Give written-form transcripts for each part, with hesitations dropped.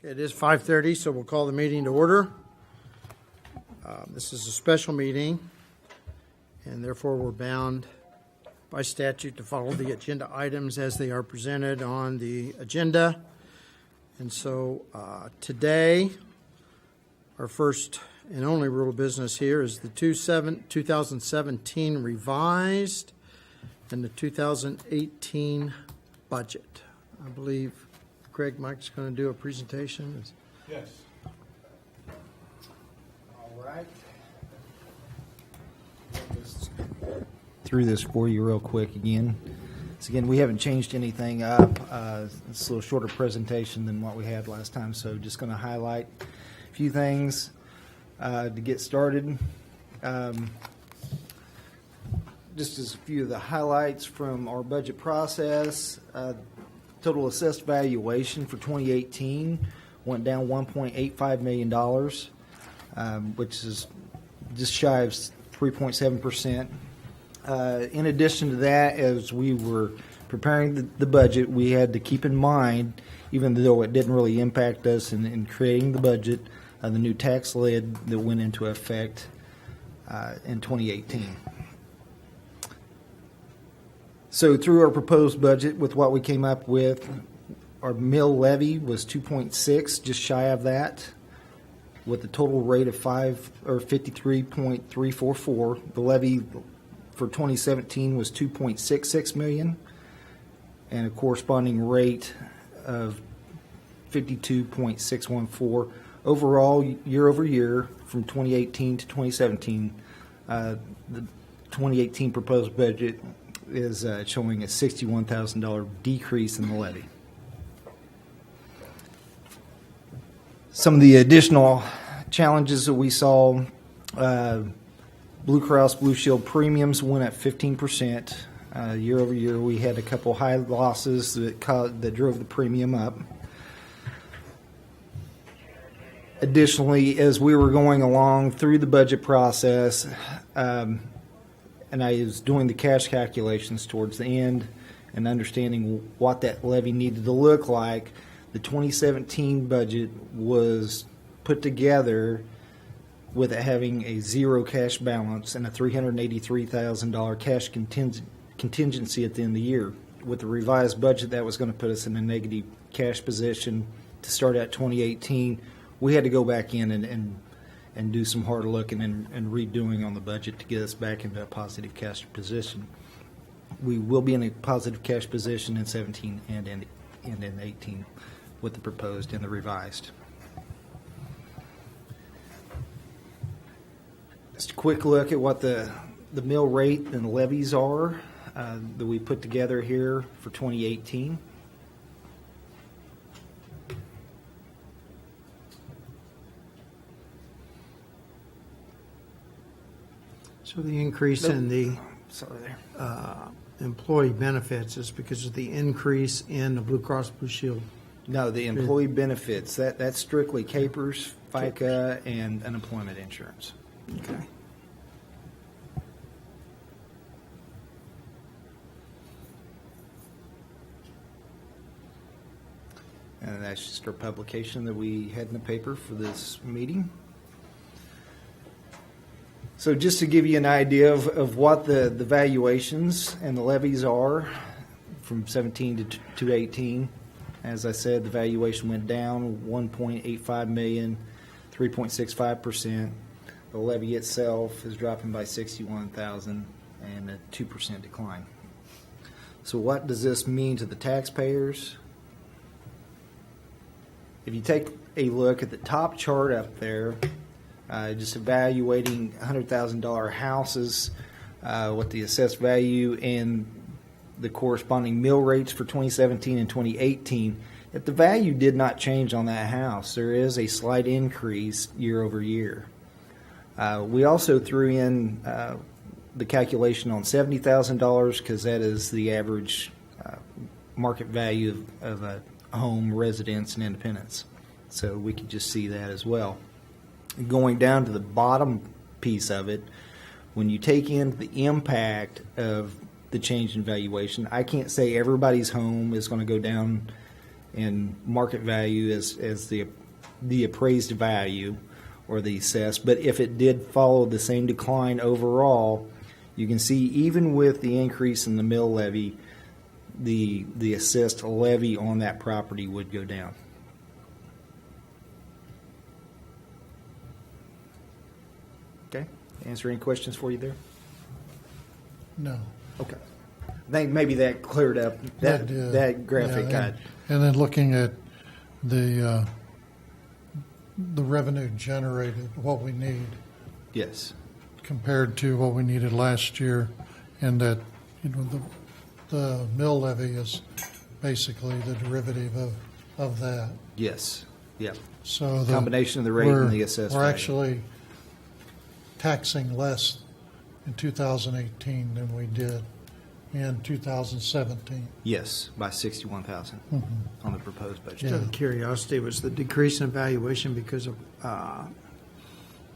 It is 5:30, so we'll call the meeting to order. This is a special meeting, and therefore we're bound by statute to follow the agenda items as they are presented on the agenda. And so today, our first and only rule of business here is the 2017 revised and the 2018 budget. I believe Craig Mike's going to do a presentation. Yes. All right. Through this for you real quick again. So again, we haven't changed anything up. It's a little shorter presentation than what we had last time, so just going to highlight a few things to get started. Just as a few of the highlights from our budget process. Total assessed valuation for 2018 went down $1.85 million, which is just shy of 3.7%. In addition to that, as we were preparing the budget, we had to keep in mind, even though it didn't really impact us in creating the budget, the new tax lid that went into effect in 2018. So through our proposed budget, with what we came up with, our mill levy was 2.6, just shy of that, with a total rate of 53.344. The levy for 2017 was 2.66 million, and a corresponding rate of 52.614. Overall, year over year, from 2018 to 2017, the 2018 proposed budget is showing a $61,000 decrease in the levy. Some of the additional challenges that we saw, Blue Cross Blue Shield premiums went up 15%. Year over year, we had a couple high losses that drove the premium up. Additionally, as we were going along through the budget process, and I was doing the cash calculations towards the end and understanding what that levy needed to look like, the 2017 budget was put together with it having a zero cash balance and a $383,000 cash contingency at the end of the year. With the revised budget, that was going to put us in a negative cash position to start out 2018. We had to go back in and do some hard looking and redoing on the budget to get us back into a positive cash position. We will be in a positive cash position in 17 and in 18 with the proposed and the revised. Just a quick look at what the mill rate and the levies are that we put together here for 2018. So the increase in the employee benefits is because of the increase in the Blue Cross Blue Shield. No, the employee benefits, that's strictly capers, FICA, and unemployment insurance. Okay. And that's just our publication that we had in the paper for this meeting. So just to give you an idea of what the valuations and the levies are from 17 to 18, as I said, the valuation went down 1.85 million, 3.65%. The levy itself is dropping by 61,000 and a 2% decline. So what does this mean to the taxpayers? If you take a look at the top chart up there, just evaluating $100,000 houses, what the assessed value and the corresponding mill rates for 2017 and 2018, if the value did not change on that house, there is a slight increase year over year. We also threw in the calculation on $70,000 because that is the average market value of a home, residence, and independence. So we could just see that as well. Going down to the bottom piece of it, when you take in the impact of the change in valuation, I can't say everybody's home is going to go down and market value as the appraised value or the assessed. But if it did follow the same decline overall, you can see even with the increase in the mill levy, the assessed levy on that property would go down. Okay. Answer any questions for you there? No. Okay. I think maybe that cleared up that graphic. Yeah, and then looking at the revenue generated, what we need Yes. compared to what we needed last year, and that the mill levy is basically the derivative of that. Yes. Yep. So the Combination of the rate and the assessed We're value. actually taxing less in 2018 than we did in 2017. Yes, by 61,000 on the proposed budget. Just out of curiosity, was the decrease in valuation because of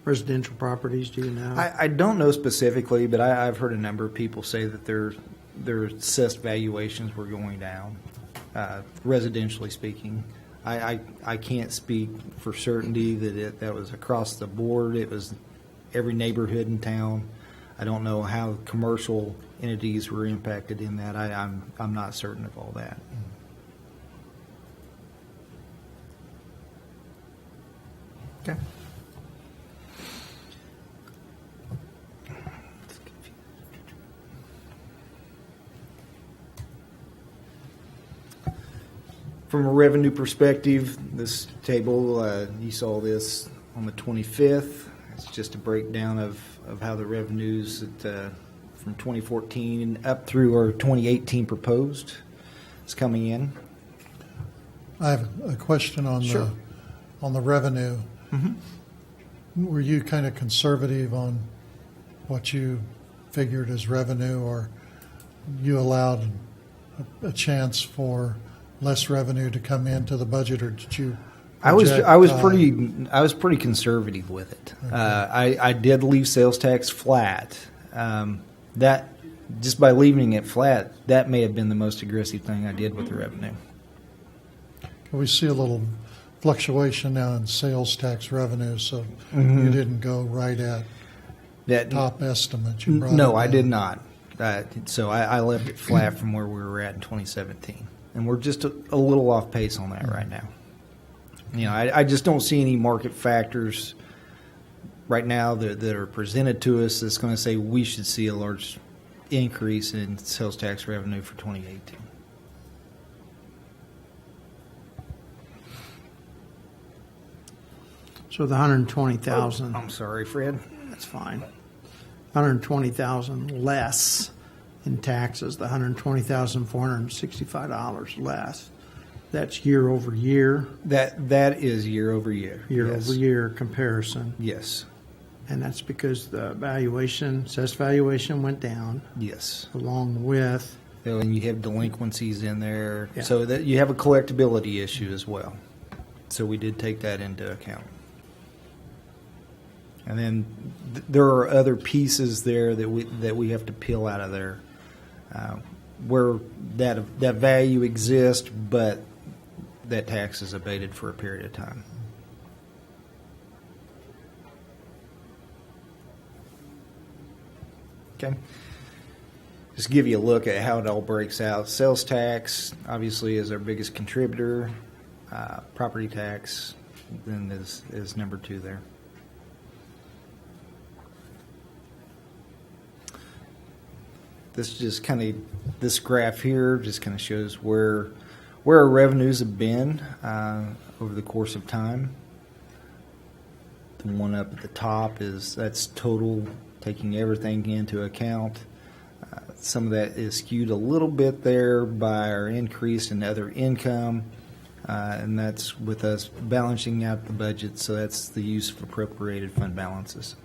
residential properties, do you know? I don't know specifically, but I've heard a number of people say that their assessed valuations were going down, residentially speaking. I can't speak for certainty that that was across the board. It was every neighborhood in town. I don't know how commercial entities were impacted in that. I'm not certain of all that. Okay. From a revenue perspective, this table, you saw this on the 25th. It's just a breakdown of how the revenues from 2014 up through our 2018 proposed is coming in. I have a question on Sure. the revenue. Were you kind of conservative on what you figured as revenue, or you allowed a chance for less revenue to come into the budget, or did you? I was project, pretty conservative with it. I did leave sales tax flat. That just by leaving it flat, that may have been the most aggressive thing I did with the revenue. We see a little fluctuation now in sales tax revenue, so you didn't go right at That top estimate. You brought no, it I down. did not. So I left it flat from where we were at in 2017, and we're just a little off pace on that right now. You know, I just don't see any market factors right now that are presented to us that's going to say we should see a large increase in sales tax revenue for 2018. So the 120,000, I'm sorry, Fred. that's fine. 120,000 less in taxes, the $120,465 less. That's year over year, That is year over year. year Yes. over year comparison. Yes. And that's because the valuation, assessed valuation went down Yes. along with, And you have delinquencies in there, Yeah. so that you have a collectability issue as well. So we did take that into account. And then there are other pieces there that we have to peel out of there, where that value exists, but that tax is abated for a period of time. Okay. Just give you a look at how it all breaks out. Sales tax obviously is our biggest contributor. Property tax then is number 2 there. This graph here just kind of shows where our revenues have been over the course of time. The one up at the top that's total, taking everything into account. Some of that is skewed a little bit there by our increase in other income, and that's with us balancing out the budget, so that's the use of appropriated fund balances.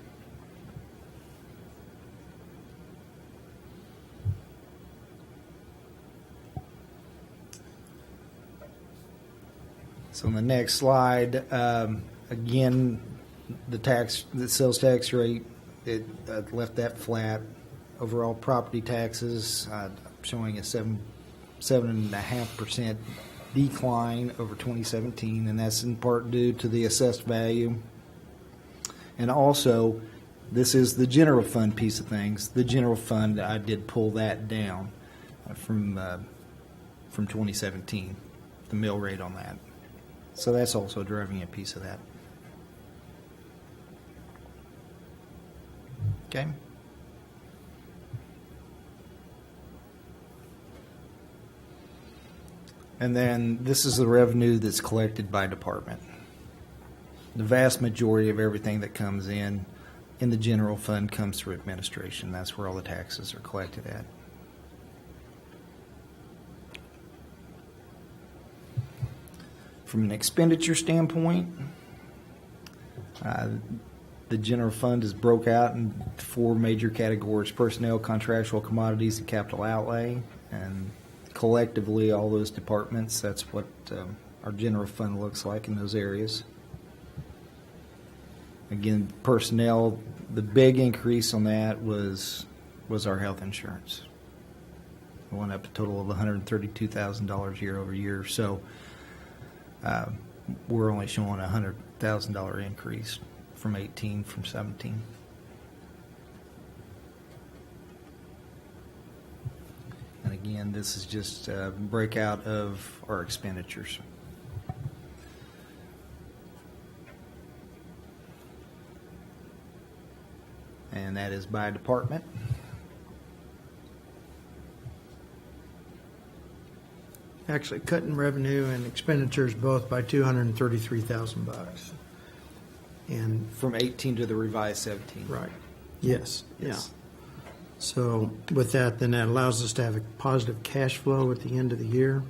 So on the next slide, again, the sales tax rate, it left that flat. Overall property taxes, showing a 7.5% decline over 2017, and that's in part due to the assessed value. And also, this is the general fund piece of things. The general fund, I did pull that down from 2017, the mill rate on that. So that's also driving a piece of that. Okay. And then this is the revenue that's collected by department. The vast majority of everything that comes in the general fund comes through administration. That's where all the taxes are collected at. From an expenditure standpoint, the general fund is broke out in 4 major categories: personnel, contractual, commodities, and capital outlay. And collectively, all those departments, that's what our general fund looks like in those areas. Again, personnel, the big increase on that was our health insurance. It went up a total of $132,000 year over year. So we're only showing a $100,000 increase from 18 from 17. And again, this is just a breakout of our expenditures. And that is by department. Actually, cutting revenue and expenditures both by $233,000. And From 18 to the revised 17. right, yes, Yes. yeah. So with that, then that allows us to have a positive cash flow at the end of the year.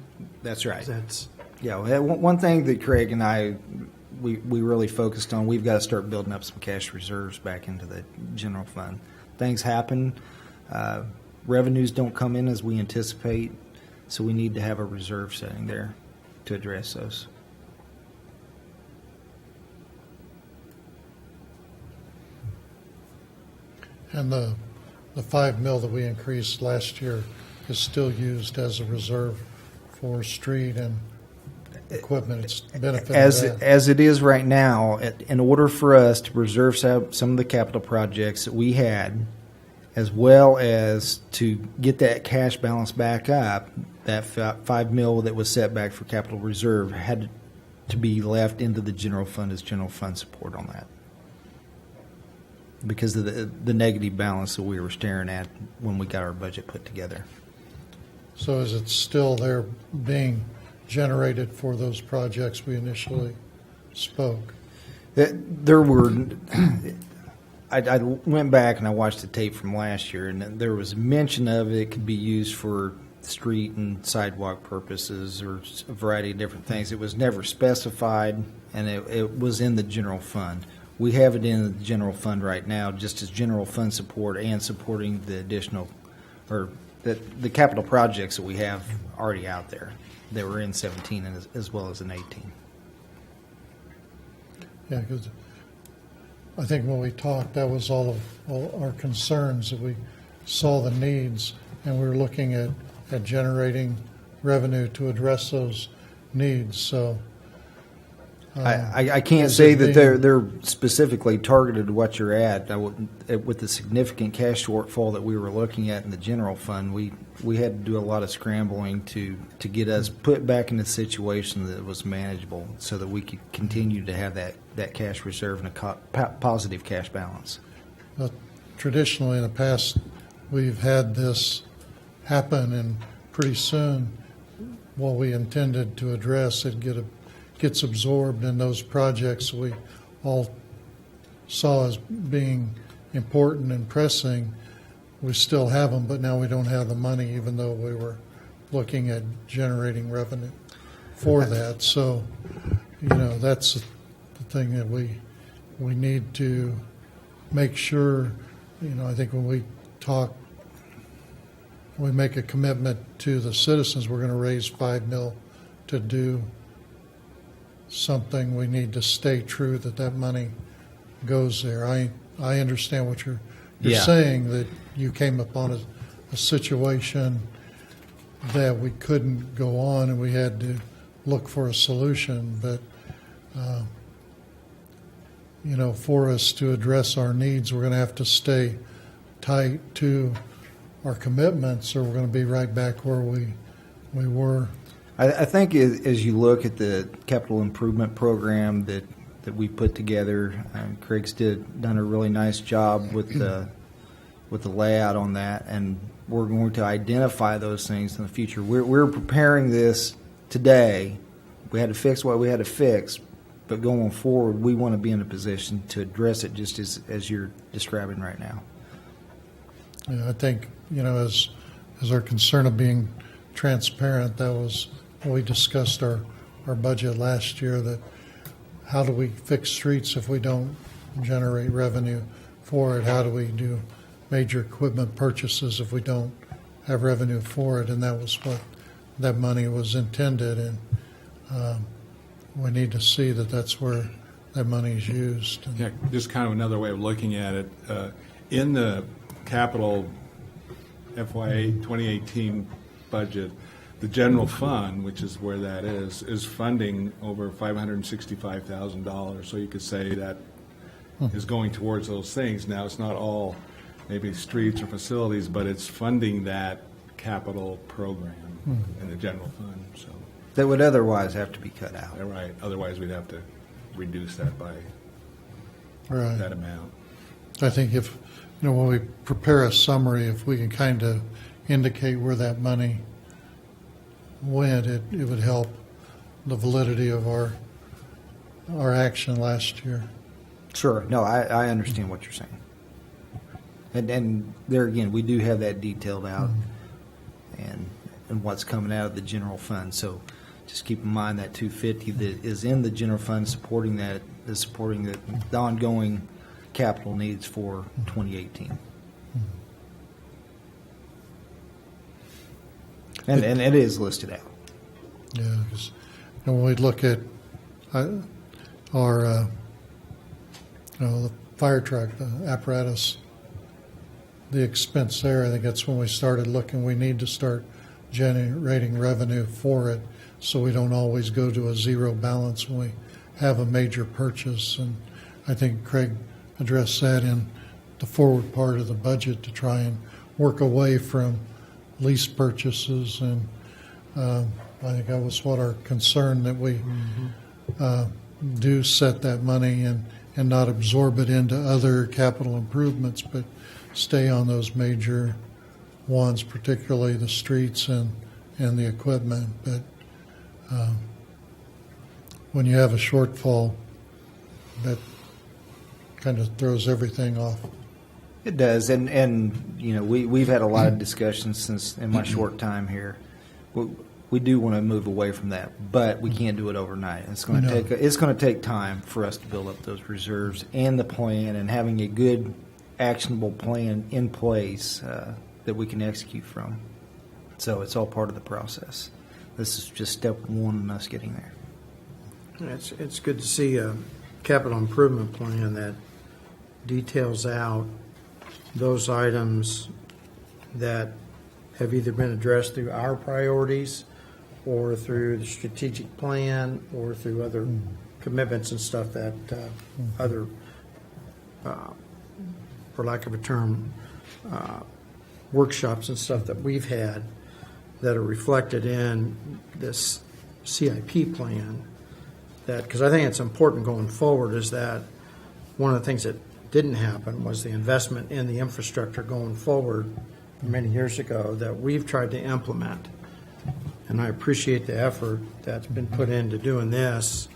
That's right. That's Yeah, well, one thing that Craig and I, we really focused on, we've got to start building up some cash reserves back into the general fund. Things happen. Revenues don't come in as we anticipate, so we need to have a reserve sitting there to address those. And the $5 million that we increased last year is still used as a reserve for street and equipment. It's benefiting that. As it is right now, in order for us to reserve some of the capital projects that we had, as well as to get that cash balance back up, that $5 million that was set back for capital reserve had to be left into the general fund as general fund support on that, because of the negative balance that we were staring at when we got our budget put together. So is it still there being generated for those projects we initially spoke? There were. I went back and I watched the tape from last year, and there was mention of it could be used for street and sidewalk purposes or a variety of different things. It was never specified, and it was in the general fund. We have it in the general fund right now, just as general fund support and supporting the additional, or the capital projects that we have already out there. They were in 17 as well as in 18. Yeah, because I think when we talked, that was all our concerns, that we saw the needs, and we were looking at generating revenue to address those needs. So I can't is say it that being- they're specifically targeted to what you're at. With the significant cash shortfall that we were looking at in the general fund, we had to do a lot of scrambling to get us put back in a situation that was manageable, so that we could continue to have that cash reserve and a positive cash balance. But traditionally in the past, we've had this happen, and pretty soon what we intended to address, gets absorbed in those projects we all saw as being important and pressing. We still have them, but now we don't have the money, even though we were looking at generating revenue for that. So, that's the thing that we need to make sure. I think when we make a commitment to the citizens, we're going to raise $5 million to do something. We need to stay true that money goes there. I understand what you're saying, that you came upon a situation that we couldn't go on, and we had to look for a solution. But, for us to address our needs, we're going to have to stay tight to our commitments, or we're going to be right back where we were. I think as you look at the capital improvement program that we put together, Craig's done a really nice job with the layout on that, and we're going to identify those things in the future. We're preparing this today. We had to fix what we had to fix, but going forward, we want to be in a position to address it just as you're describing right now. Yeah, I think, as our concern of being transparent, that was when we discussed our budget last year, that how do we fix streets if we don't generate revenue for it? How do we do major equipment purchases if we don't have revenue for it? And that was what that money was intended. And we need to see that that's where that money is used. Yeah, just kind of another way of looking at it. In the capital FY 2018 budget, the general fund, which is where that is funding over $565,000. So you could say that is going towards those things. Now, it's not all maybe streets or facilities, but it's funding that capital program in the general fund. So That would otherwise have to be cut out. right. Otherwise, we'd have to reduce that by Right. that amount. I think if, when we prepare a summary, if we can kind of indicate where that money went, it would help the validity of our action last year. Sure. No, I understand what you're saying. And there again, we do have that detailed out and what's coming out of the general fund. So just keep in mind that 250 that is in the general fund supporting that is supporting the ongoing capital needs for 2018. And it is listed out. Yeah, because when we look at our the fire truck, the apparatus, the expense there, I think that's when we started looking. We need to start generating revenue for it, so we don't always go to a zero balance when we have a major purchase. And I think Craig addressed that in the forward part of the budget to try and work away from lease purchases. And I think that was what our concern, that we do set that money and not absorb it into other capital improvements, but stay on those major ones, particularly the streets and the equipment. But when you have a shortfall, that kind of throws everything off. It does, and we've had a lot of discussions since in my short time here. We do want to move away from that, but we can't do it overnight. It's going to take time for us to build up those reserves and the plan, and having a good, actionable plan in place that we can execute from. So it's all part of the process. This is just step one in us getting there. It's good to see a capital improvement plan that details out those items that have either been addressed through our priorities or through the strategic plan or through other commitments and stuff that other, for lack of a term, workshops and stuff that we've had that are reflected in this CIP plan. That, because I think it's important going forward, is that one of the things that didn't happen was the investment in the infrastructure going forward many years ago that we've tried to implement. And I appreciate the effort that's been put into doing this,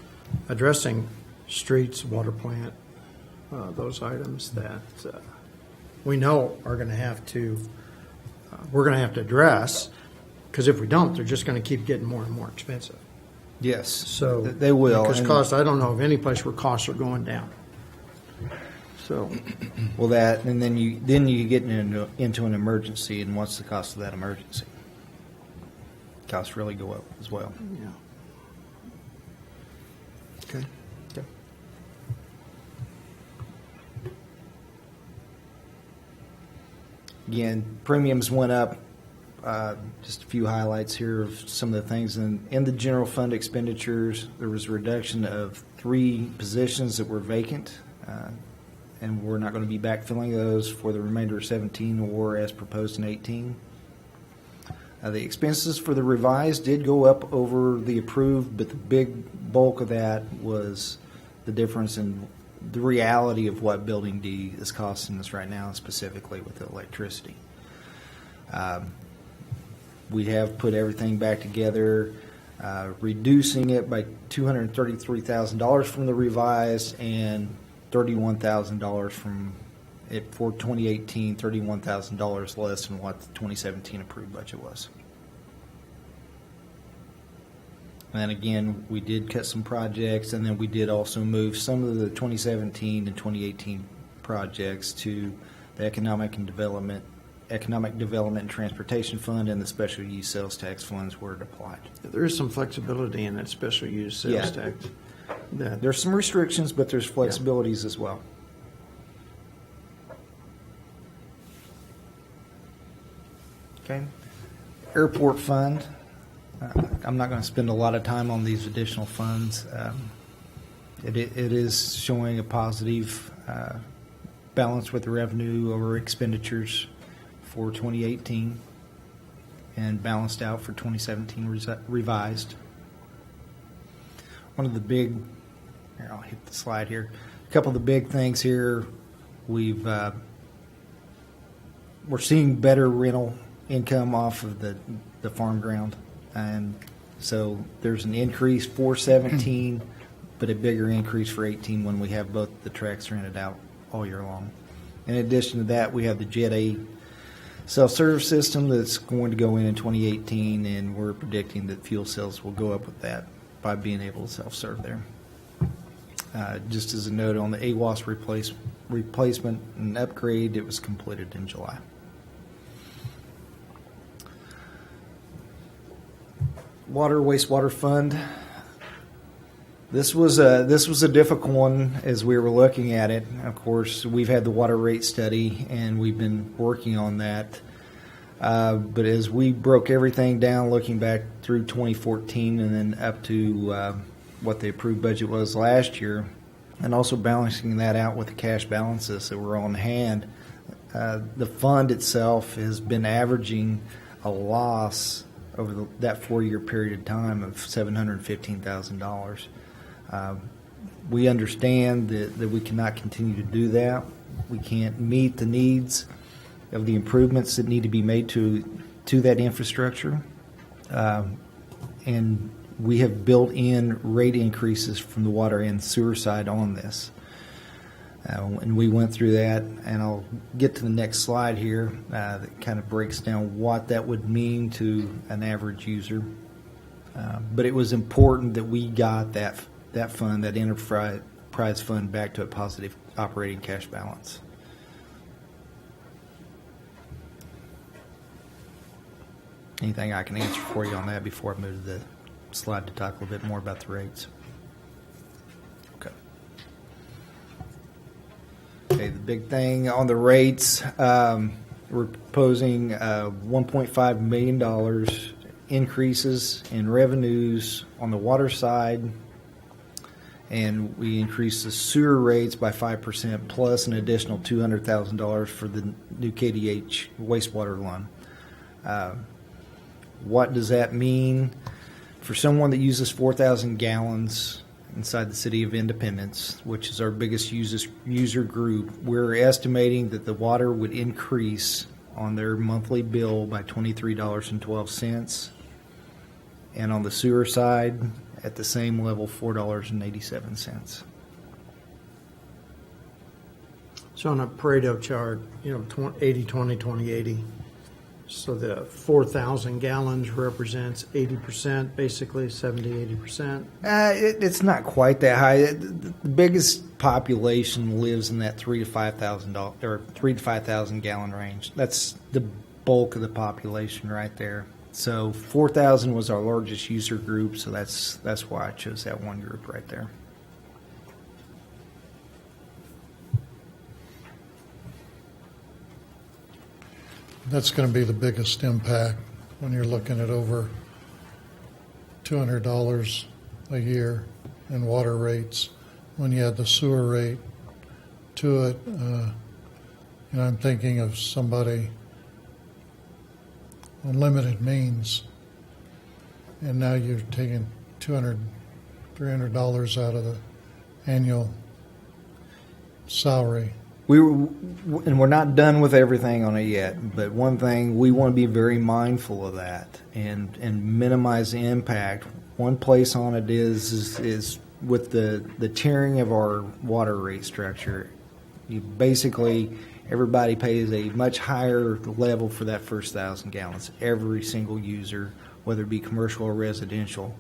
addressing streets, water plant, those items that we know are going to have to, we're going to have to address, because if we don't, they're just going to keep getting more and more expensive. Yes, So they will. Because and- costs, I don't know of any place where costs are going down. So, Well, that, and then you get into an emergency, and what's the cost of that emergency? Costs really go up as well. yeah. Okay. Again, premiums went up Just a few highlights here of some of the things. In the general fund expenditures, there was a reduction of 3 positions that were vacant, and we're not going to be backfilling those for the remainder of 17 or as proposed in 18. The expenses for the revised did go up over the approved, but the big bulk of that was the difference in the reality of what Building D is costing us right now, specifically with the electricity. We have put everything back together, reducing it by $233,000 from the revised and $31,000 from it for 2018, $31,000 less than what the 2017 approved budget was. And then again, we did cut some projects, and then we did also move some of the 2017 and 2018 projects to the Economic Development and Transportation Fund and the Special Use Sales Tax funds where it applied. There is some flexibility in that special use sales Yeah. tax. That- There's some restrictions, but there's flexibilities as well. Okay. Airport fund. I'm not going to spend a lot of time on these additional funds. It is showing a positive balance with the revenue over expenditures for 2018 and balanced out for 2017 revised. One of the big, here, I'll hit the slide here. A couple of the big things here, we're seeing better rental income off of the farm ground. And so there's an increase for 17, but a bigger increase for 18 when we have both the tracks rented out all year long. In addition to that, we have the Jet A self-service system that's going to go in 2018, and we're predicting that fuel sales will go up with that by being able to self-serve there. Just as a note on the AWAS replacement and upgrade, it was completed in July. Wastewater fund. This was a difficult one as we were looking at it. Of course, we've had the water rate study and we've been working on that. But as we broke everything down, looking back through 2014 and then up to what the approved budget was last year, and also balancing that out with the cash balances that were on hand, the fund itself has been averaging a loss over that 4-year period of time of $715,000. We understand that we cannot continue to do that. We can't meet the needs of the improvements that need to be made to that infrastructure. And we have built in rate increases from the water and sewer side on this. And we went through that, and I'll get to the next slide here that kind of breaks down what that would mean to an average user. But it was important that we got that fund, that enterprise fund, back to a positive operating cash balance. Anything I can answer for you on that before I move to the slide to talk a little bit more about the rates? Okay. Okay, the big thing on the rates, we're proposing $1.5 million increases in revenues on the water side, and we increased the sewer rates by 5% plus an additional $200,000 for the new KDH wastewater loan. What does that mean? For someone that uses 4,000 gallons inside the city of Independence, which is our biggest user group, we're estimating that the water would increase on their monthly bill by $23.12. And on the sewer side, at the same level, $4.87. So on a Pareto chart, 80, 20, 20, 80. So the 4,000 gallons represents 80%, basically 70, 80%. It's not quite that high. The biggest population lives in that 3,000 to 5,000 or 3,000 to 5,000 gallon range. That's the bulk of the population right there. So 4,000 was our largest user group, so that's why I chose that one group right there. that's going to be the biggest impact when you're looking at over $200 a year in water rates. When you add the sewer rate to it, and I'm thinking of somebody on limited means, and now you're taking $200, $300 out of the annual salary. And we're not done with everything on it yet, but one thing, we want to be very mindful of that and minimize the impact. One place on it is with the tiering of our water rate structure. You basically, everybody pays a much higher level for that first 1,000 gallons. Every single user, whether it be commercial or residential,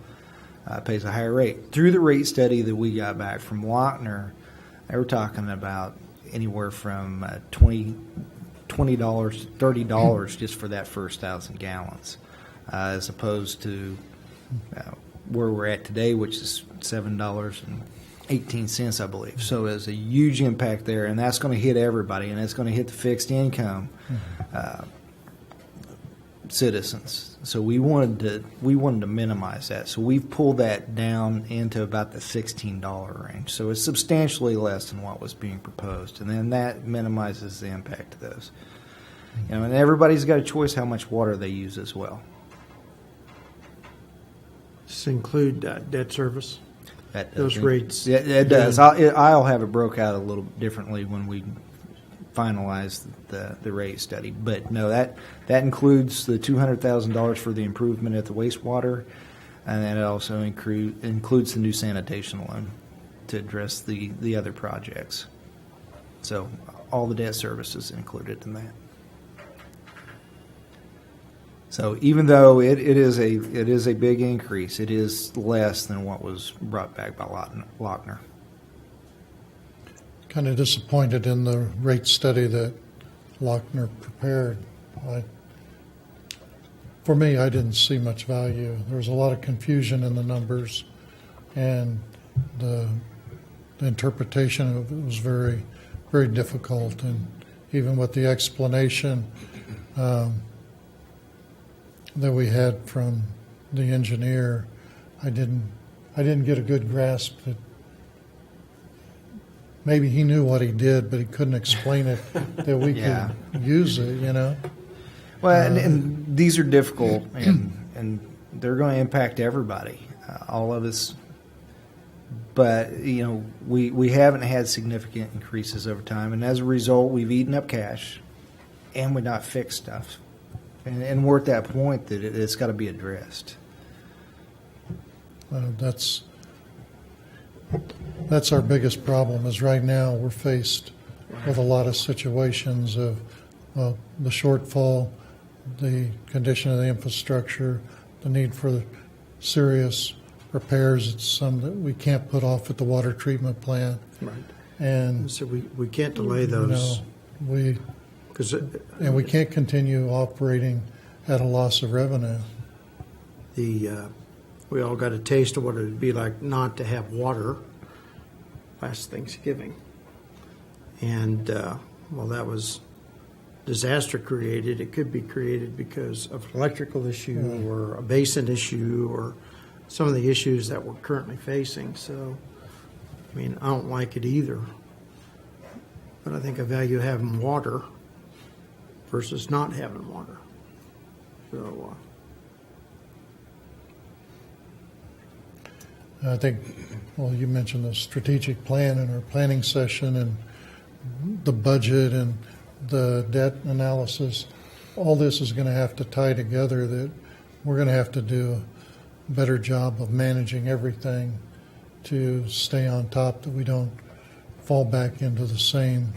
pays a higher rate. Through the rate study that we got back from Lochner, they were talking about anywhere from $20, $30 just for that first 1,000 gallons, as opposed to where we're at today, which is $7.18, I believe. So there's a huge impact there, and that's going to hit everybody, and it's going to hit the fixed income citizens. So we wanted to minimize that. So we've pulled that down into about the $16 range. So it's substantially less than what was being proposed, and then that minimizes the impact of those. And everybody's got a choice how much water they use as well. Does this include debt service? Those rates? Yeah, it does. I'll have it broke out a little differently when we finalize the rate study. But no, that includes the $200,000 for the improvement at the wastewater, and then it also includes the new sanitation loan to address the other projects. So all the debt service is included in that. So even though it is a big increase, it is less than what was brought back by Lochner. Kind of disappointed in the rate study that Lochner prepared. For me, I didn't see much value. There was a lot of confusion in the numbers, and the interpretation of it was very, very difficult. And even with the explanation that we had from the engineer, I didn't get a good grasp that maybe he knew what he did, but he couldn't explain it that we Yeah. could use it, Well, and these are difficult, and they're going to impact everybody, all of us. But we haven't had significant increases over time, and as a result, we've eaten up cash, and we've not fixed stuff. And we're at that point that it's got to be addressed. That's our biggest problem. Is right now we're faced with a lot of situations of the shortfall, the condition of the infrastructure, the need for serious repairs. It's some that we can't put off at the water treatment plant. Right. And So we can't delay those. we can't continue operating at a loss of revenue. We all got a taste of what it would be like not to have water last Thanksgiving. And while that was disaster created, it could be created because of an electrical issue or a basin issue or some of the issues that we're currently facing. So, I mean, I don't like it either. But I think I value having water versus not having water. So, I think, well, you mentioned the strategic plan in our planning session and the budget and the debt analysis. All this is going to have to tie together, that we're going to have to do a better job of managing everything to stay on top, that we don't fall back into the same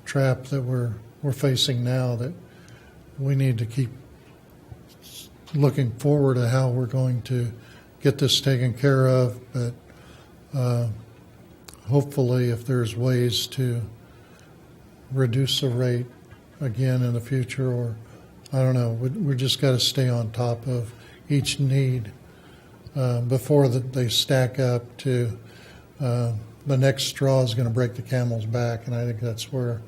trap that we're facing now, that we need to keep looking forward to how we're going to get this taken care of, but hopefully if there's ways to reduce the rate again in the future, or I don't know, we just got to stay on top of each need before they stack up to the next straw is going to break the camel's back, and I think that's where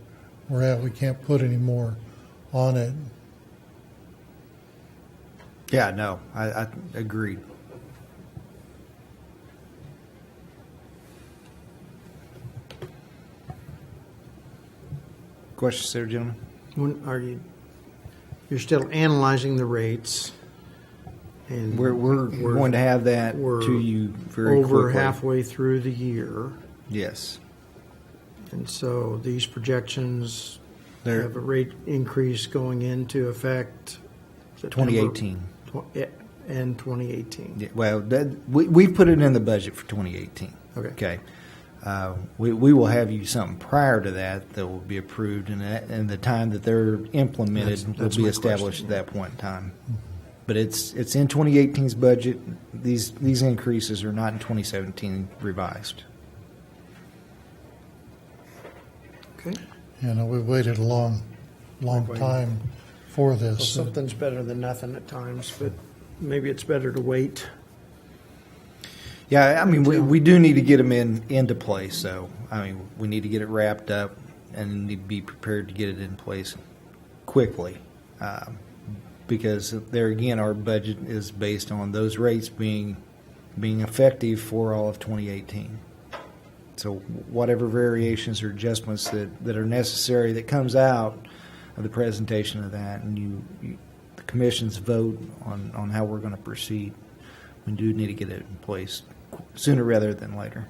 we're at. We can't put any more on it. Yeah, no, I agreed. Questions there, gentlemen? When are you, you're still analyzing the rates, and We're going to have that we're to you very over quickly. halfway through the year, Yes. and so these projections They're- have a rate increase going into effect September 2018. And 2018. Yeah, well, we've put it in the budget for 2018. Okay. Okay. We will have you something prior to that that will be approved, and the time that they're implemented That's will be my established question, at that point in time. But it's in 2018's budget. These increases are not in 2017 revised. Okay. You know, we've waited a long time for Well, this. something's better than nothing at times, but maybe it's better to wait. Yeah, I mean, we do need to get them into place. So, I mean, we need to get it wrapped up and need to be prepared to get it in place quickly. Because there again, our budget is based on those rates being effective for all of 2018. So, whatever variations or adjustments that are necessary that comes out of the presentation of that, and the commission's vote on how we're going to proceed, we do need to get it in place sooner rather than later.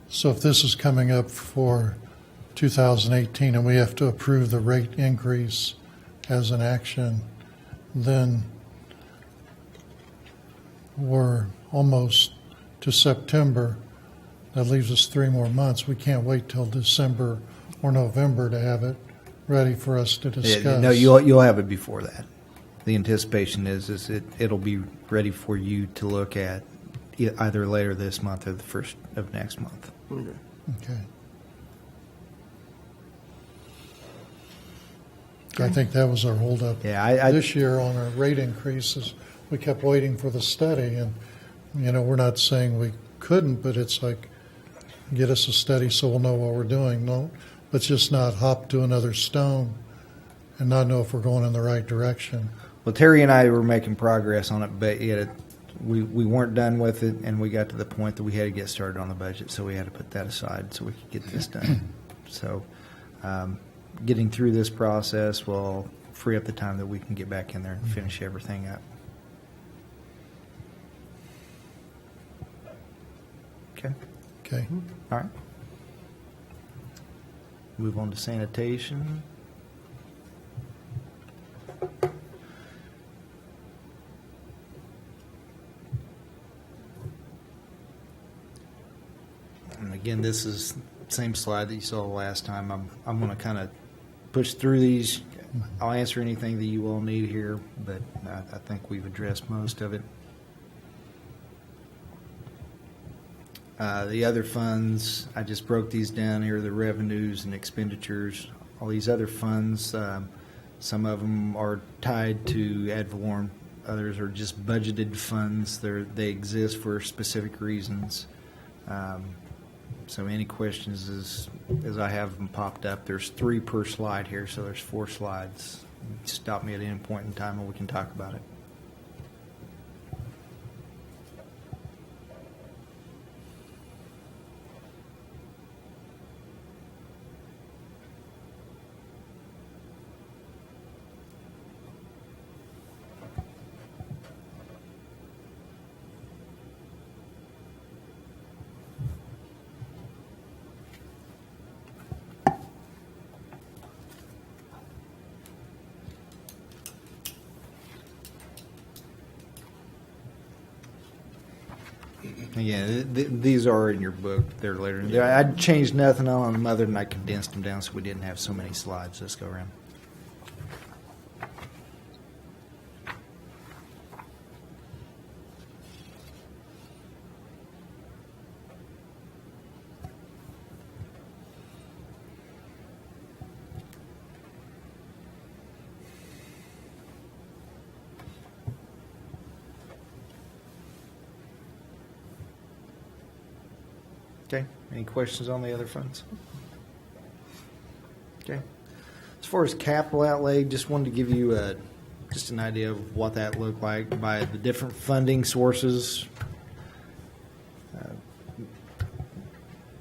So if this is coming up for 2018 and we have to approve the rate increase as an action, then we're almost to September. That leaves us 3 more months. We can't wait till December or November to have it ready for us to discuss. No, you'll have it before that. The anticipation is it'll be ready for you to look at either later this month or the first of next month. Okay. Okay. I think that was our holdup Yeah, this year on our rate increases. We kept waiting for the study, and we're not saying we couldn't, but it's like, get us a study so we'll know what we're doing. No, let's just not hop to another stone and not know if we're going in the right direction. Well, Terry and I were making progress on it, but yet we weren't done with it, and we got to the point that we had to get started on the budget, so we had to put that aside so we could get this done. So getting through this process will free up the time that we can get back in there and finish everything up. Okay. Okay. All right. Move on to sanitation. And again, this is the same slide that you saw last time. I'm going to kind of push through these. I'll answer anything that you all need here, but I think we've addressed most of it. The other funds, I just broke these down here, the revenues and expenditures. All these other funds, some of them are tied to ad valorem. Others are just budgeted funds. They exist for specific reasons. So any questions as I have them popped up, there's 3 per slide here, so there's 4 slides. Stop me at any point in time and we can talk about it. Yeah, these are in your book. They're later. I changed nothing on them other than I condensed them down so we didn't have so many slides this go around. Okay. Any questions on the other funds? Okay. As far as capital outlay, just wanted to give you just an idea of what that looked like by the different funding sources.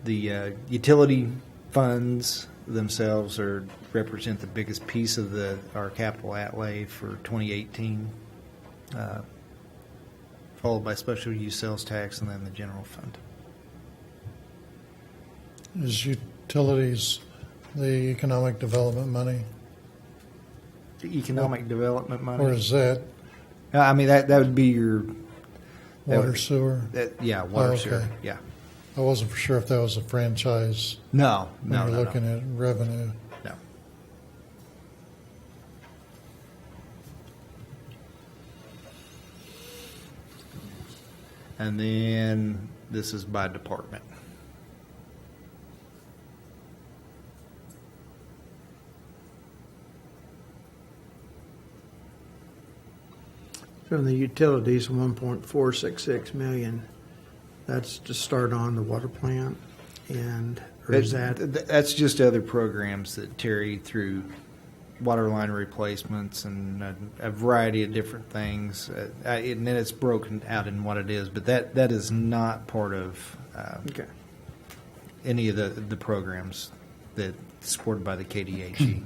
The utility funds themselves represent the biggest piece of our capital outlay for 2018, followed by special use sales tax and then the general fund. Is utilities the economic development money, The economic development money. or is that I mean, that would be your water sewer? water Oh, sewer. okay. Yeah. I wasn't for sure if that was a franchise No, when no, you're no, looking at revenue. no. And then this is by department. From the utilities, 1.466 million. That's to start on the water plant, and or is that That's just other programs that Terry through water line replacements and a variety of different things. And then it's broken out in what it is, but that is not part of okay? any of the programs that supported by the KDHE.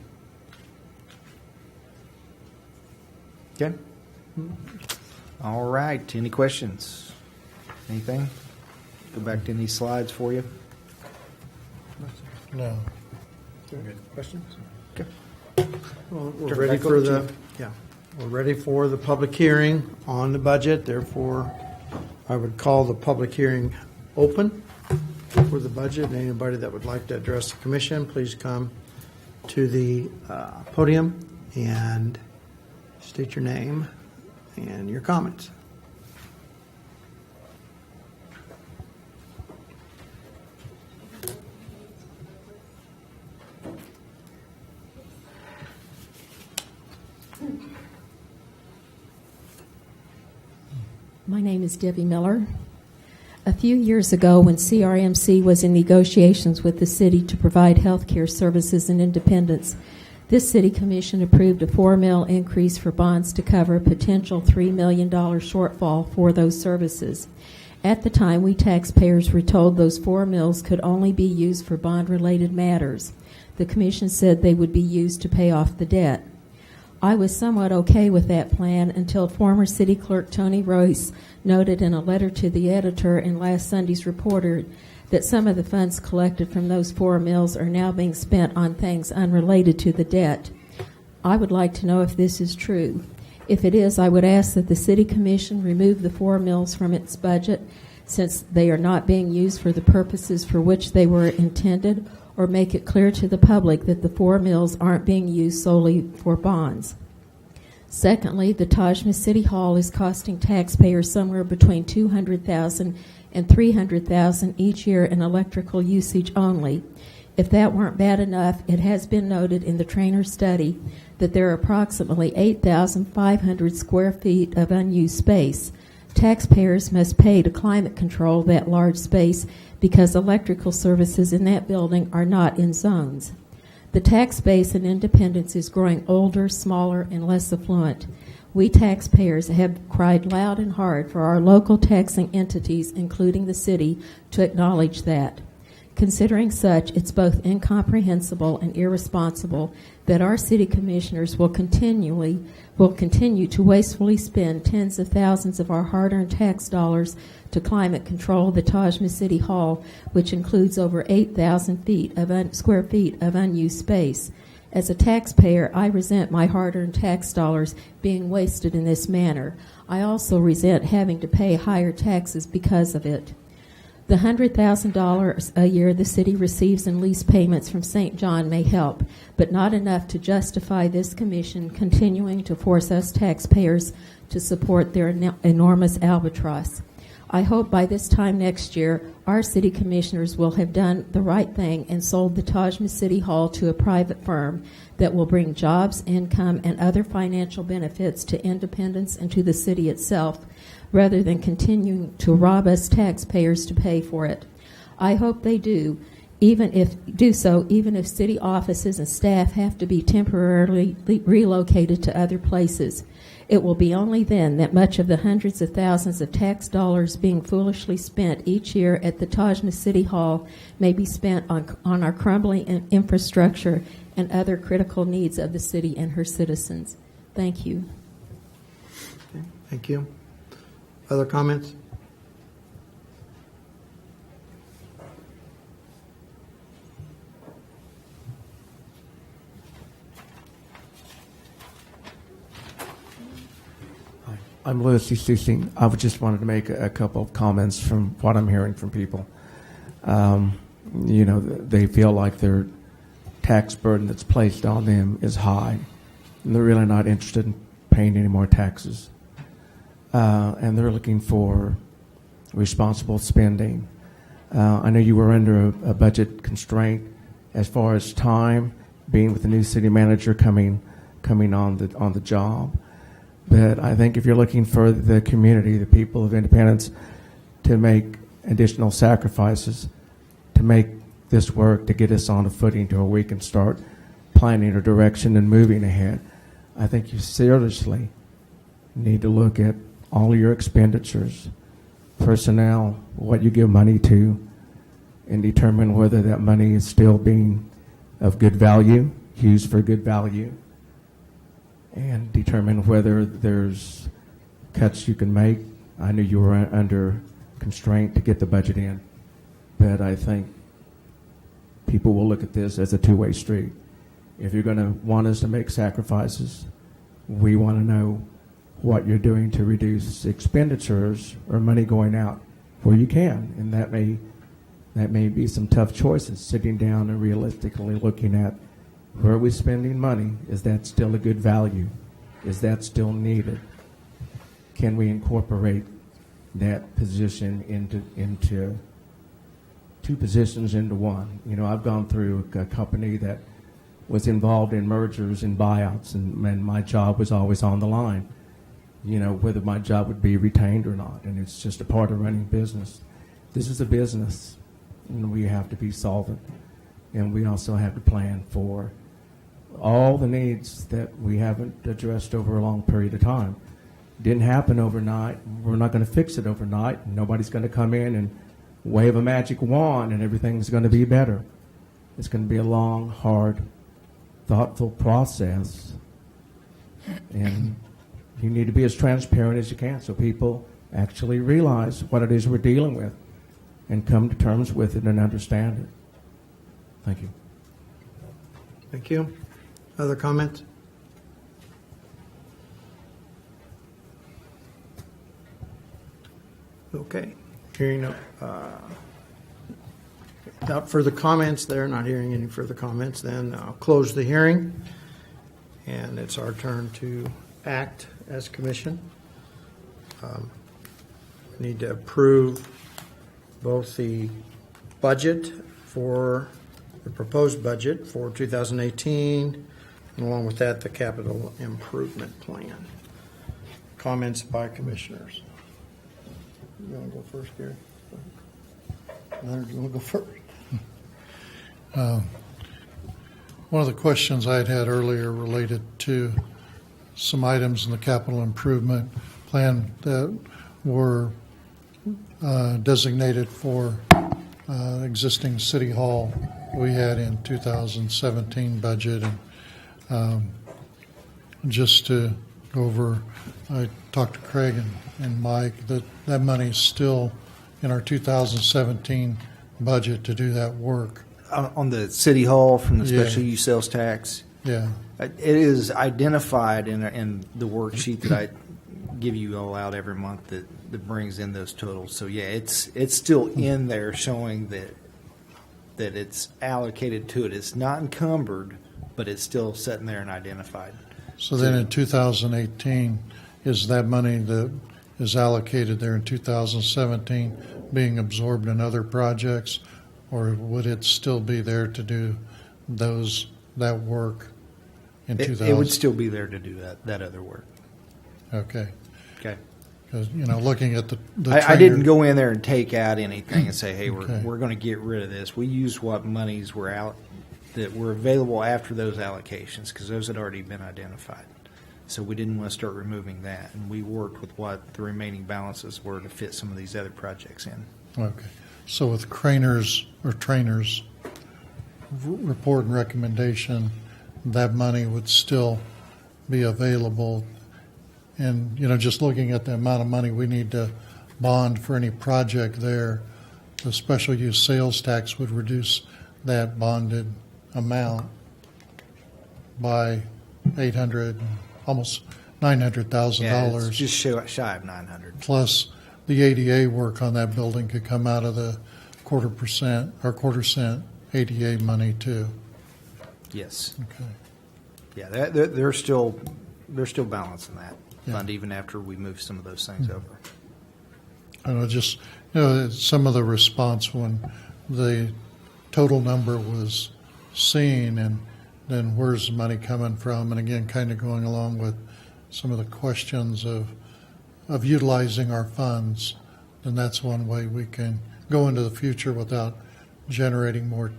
Okay. All right. Any questions? Anything? Go back to any slides for you. No. Questions? Okay. Well, we're Turn it ready back for over to the we're ready for the public hearing on the budget. Therefore, I would call the public hearing open for the budget. And anybody that would like to address the commission, please come to the podium and state your name and your comments. My name is Debbie Miller. A few years ago, when CRMC was in negotiations with the city to provide health care services in Independence, this city commission approved a $4 million increase for bonds to cover a potential $3 million shortfall for those services. At the time, we taxpayers were told those $4 million could only be used for bond-related matters. The commission said they would be used to pay off the debt. I was somewhat okay with that plan until former city clerk Tony Royce noted in a letter to the editor in last Sunday's Reporter that some of the funds collected from those $4 million are now being spent on things unrelated to the debt. I would like to know if this is true. If it is, I would ask that the City Commission remove the $4 million from its budget since they are not being used for the purposes for which they were intended, or make it clear to the public that the $4 million aren't being used solely for bonds. Secondly, the Tajma City Hall is costing taxpayers somewhere between $200,000 and $300,000 each year in electrical usage only. If that weren't bad enough, it has been noted in the Trainer study that there are approximately 8,500 square feet of unused space. Taxpayers must pay to climate control that large space because electrical services in that building are not in zones. The tax base in Independence is growing older, smaller, and less affluent. We taxpayers have cried loud and hard for our local taxing entities, including the city, to acknowledge that. Considering such, it's both incomprehensible and irresponsible that our city commissioners will continue to wastefully spend tens of thousands of our hard-earned tax dollars to climate control the Tajma City Hall, which includes over 8,000 square feet of unused space. As a taxpayer, I resent my hard-earned tax dollars being wasted in this manner. I also resent having to pay higher taxes because of it. The $100,000 a year the city receives in lease payments from St. John may help, but not enough to justify this commission continuing to force us taxpayers to support their enormous albatross. I hope by this time next year, our city commissioners will have done the right thing and sold the Tajma City Hall to a private firm that will bring jobs, income, and other financial benefits to Independence and to the city itself, rather than continuing to rob us taxpayers to pay for it. I hope they do. even if city offices and staff have to be temporarily relocated to other places. It will be only then that much of the hundreds of thousands of tax dollars being foolishly spent each year at the Tajna City Hall may be spent on our crumbling infrastructure and other critical needs of the city and her citizens. Thank you. Thank you. Other comments? I'm Louis Susing. I just wanted to make a couple of comments from what I'm hearing from people. They feel like their tax burden that's placed on them is high, and they're really not interested in paying any more taxes. And they're looking for responsible spending. I know you were under a budget constraint as far as time, being with the new city manager coming on the job. But I think if you're looking for the community, the people of Independence, to make additional sacrifices to make this work, to get us on a footing to where we can start planning a direction and moving ahead, I think you seriously need to look at all your expenditures, personnel, what you give money to, and determine whether that money is still being of good value, used for good value, and determine whether there's cuts you can make. I knew you were under constraint to get the budget in, but I think people will look at this as a two-way street. If you're going to want us to make sacrifices, we want to know what you're doing to reduce expenditures or money going out where you can, and that may be some tough choices, sitting down and realistically looking at where are we spending money? Is that still a good value? Is that still needed? Can we incorporate that position into two positions into one? I've gone through a company that was involved in mergers and buyouts, and my job was always on the line, whether my job would be retained or not, and it's just a part of running business. This is a business, and we have to be solvent, and we also have to plan for all the needs that we haven't addressed over a long period of time. Didn't happen overnight. We're not going to fix it overnight. Nobody's going to come in and wave a magic wand and everything's going to be better. It's going to be a long, hard, thoughtful process. And you need to be as transparent as you can so people actually realize what it is we're dealing with and come to terms with it and understand it. Thank you. Thank you. Other comments? Okay. Without further comments there, not hearing any further comments, then I'll close the hearing. And it's our turn to act as commission. Need to approve both the budget for the proposed budget for 2018, and along with that, the capital improvement plan. Comments by commissioners. You want to go first, Gary? Leonard, you want to go first? One of the questions I had earlier related to some items in the capital improvement plan that were designated for existing city hall we had in 2017 budget. And just to go over, I talked to Craig and Mike that money is still in our 2017 budget to do that work. On the city hall from the Yeah. special use sales tax, Yeah. it is identified in the worksheet that I give you all out every month that brings in those totals. So yeah, it's still in there showing that it's allocated to it. It's not encumbered, but it's still sitting there and identified. So then in 2018, is that money that is allocated there in 2017 being absorbed in other projects, or would it still be there to do that work in 2000? It would still be there to do that other work. Okay. Okay. 'Cause, looking at the I didn't trainer- go in there and take out anything and say, hey, Okay. we're going to get rid of this. We used what monies were out that were available after those allocations because those had already been identified. So we didn't want to start removing that. And we worked with what the remaining balances were to fit some of these other projects in. Okay. So with trainers report and recommendation, that money would still be available. And, just looking at the amount of money we need to bond for any project there, the special use sales tax would reduce that bonded amount by almost $900,000. It's just shy of 900. Plus, the ADA work on that building could come out of the quarter cent ADA money too. Yes. Okay. Yeah, they're still balancing that Yeah. fund even after we move some of those things over. I know, just, some of the response when the total number was seen, and then where's the money coming from? And again, kind of going along with some of the questions of utilizing our funds, then that's one way we can go into the future without generating more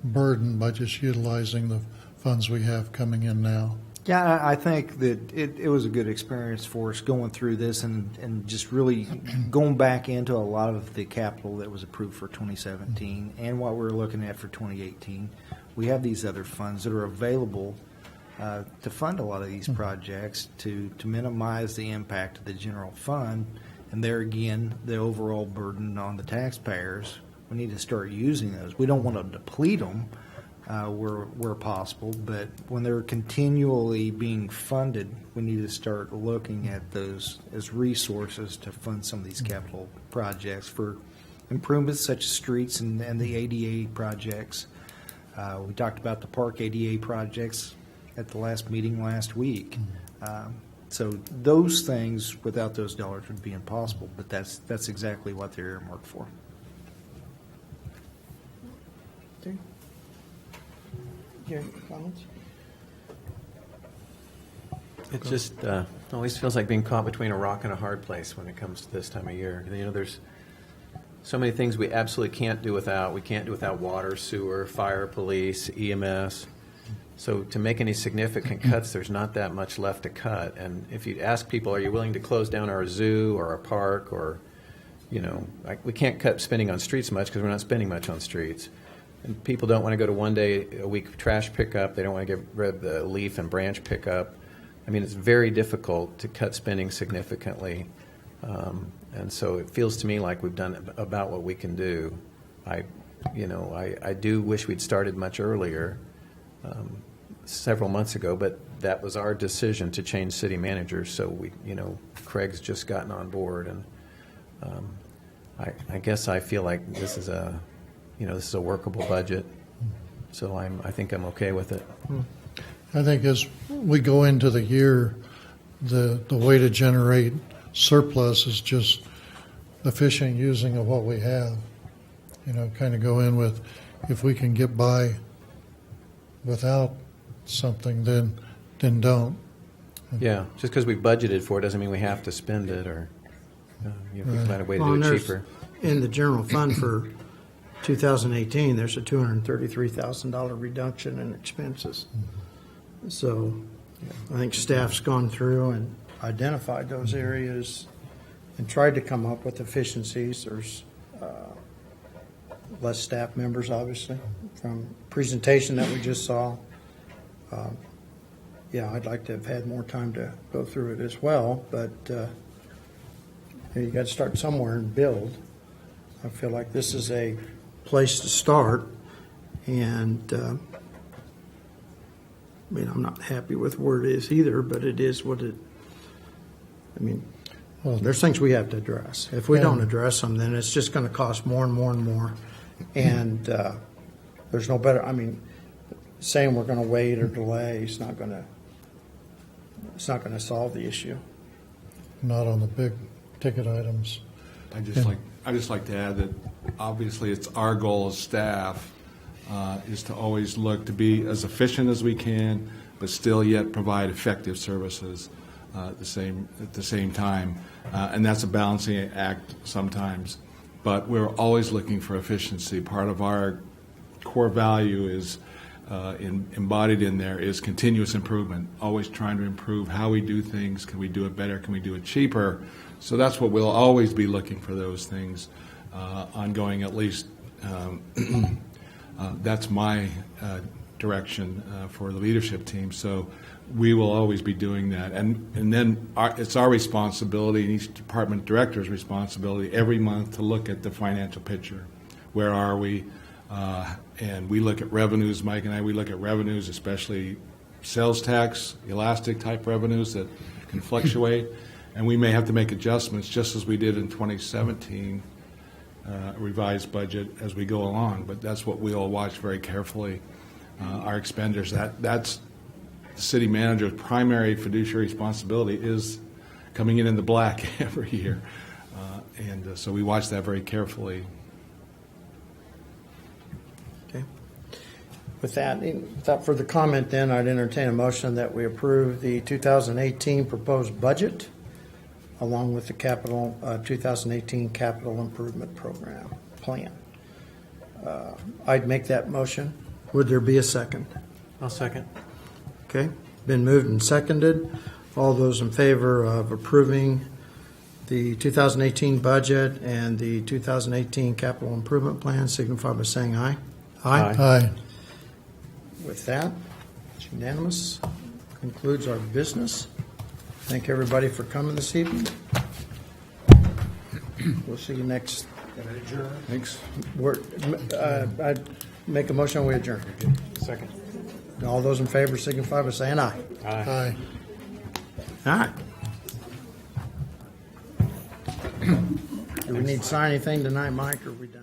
burden by just utilizing the funds we have coming in now. Yeah, I think that it was a good experience for us going through this and just really going back into a lot of the capital that was approved for 2017 and what we're looking at for 2018. We have these other funds that are available to fund a lot of these projects to minimize the impact of the general fund. And there again, the overall burden on the taxpayers. We need to start using those. We don't want to deplete them where possible, but when they're continually being funded, we need to start looking at those as resources to fund some of these capital projects for improvements such as streets and the ADA projects. We talked about the park ADA projects at the last meeting last week. So those things, without those dollars, would be impossible, but that's exactly what they're earmarked for. Okay. Gary, comments? It just always feels like being caught between a rock and a hard place when it comes to this time of year. There's so many things we absolutely can't do without. We can't do without water, sewer, fire, police, EMS. So to make any significant cuts, there's not that much left to cut. And if you ask people, are you willing to close down our zoo or our park or, we can't cut spending on streets much because we're not spending much on streets. And people don't want to go to 1 day a week trash pickup. They don't want to get rid of the leaf and branch pickup. It's very difficult to cut spending significantly. And so it feels to me like we've done about what we can do. I do wish we'd started much earlier, several months ago, but that was our decision to change city managers. So Craig's just gotten on board, and I guess I feel like this is a workable budget. So I think I'm okay with it. I think as we go into the year, the way to generate surplus is just efficient using of what we have. Kind of go in with, if we can get by without something, then don't. Yeah, just because we budgeted for it doesn't mean we have to spend it, or we can find a way to Well, do and it there's- cheaper. In the general fund for 2018, there's a $233,000 reduction in expenses. So I think staff's gone through and identified those areas and tried to come up with efficiencies. There's less staff members, obviously, from presentation that we just saw. I'd like to have had more time to go through it as well, but you got to start somewhere and build. I feel like this is a place to start, and I'm not happy with where it is either, but it is what it. Well, There's things we have to address. If we Yeah. don't address them, then it's just going to cost more and more and more, and there's no better. Saying we're going to wait or delay is not going to. It's not going to solve the issue. not on the big ticket items. I just like to add that obviously it's our goal as staff is to always look to be as efficient as we can, but still yet provide effective services. at the same time, and that's a balancing act sometimes. But we're always looking for efficiency. Part of our core value is embodied in there is continuous improvement, always trying to improve how we do things. Can we do it better? Can we do it cheaper? So that's what we'll always be looking for, those things ongoing, at least. That's my direction for the leadership team. So we will always be doing that. And then it's our responsibility, and each department director's responsibility every month to look at the financial picture. Where are we? And we look at revenues, Mike and I, we look at revenues, especially sales tax, elastic type revenues that can fluctuate. And we may have to make adjustments, just as we did in 2017, revised budget as we go along. But that's what we'll watch very carefully, our expenditures. That's the city manager's primary fiduciary responsibility, is coming in the black every year. And so we watch that very carefully. Okay. With that, without further comment, then, I'd entertain a motion that we approve the 2018 proposed budget along with the 2018 capital improvement program plan. I'd make that motion. Would there be a second? I'll second. Okay, been moved and seconded. All those in favor of approving the 2018 budget and the 2018 capital improvement plan signify by saying aye. Aye. With that, it's unanimous. Concludes our business. Thank everybody for coming this evening. We'll see you next. Thanks. I'd make a motion, we adjourn. Second. All those in favor signify by saying aye. Aye. All right. Do we need to sign anything tonight, Mike, or are we done?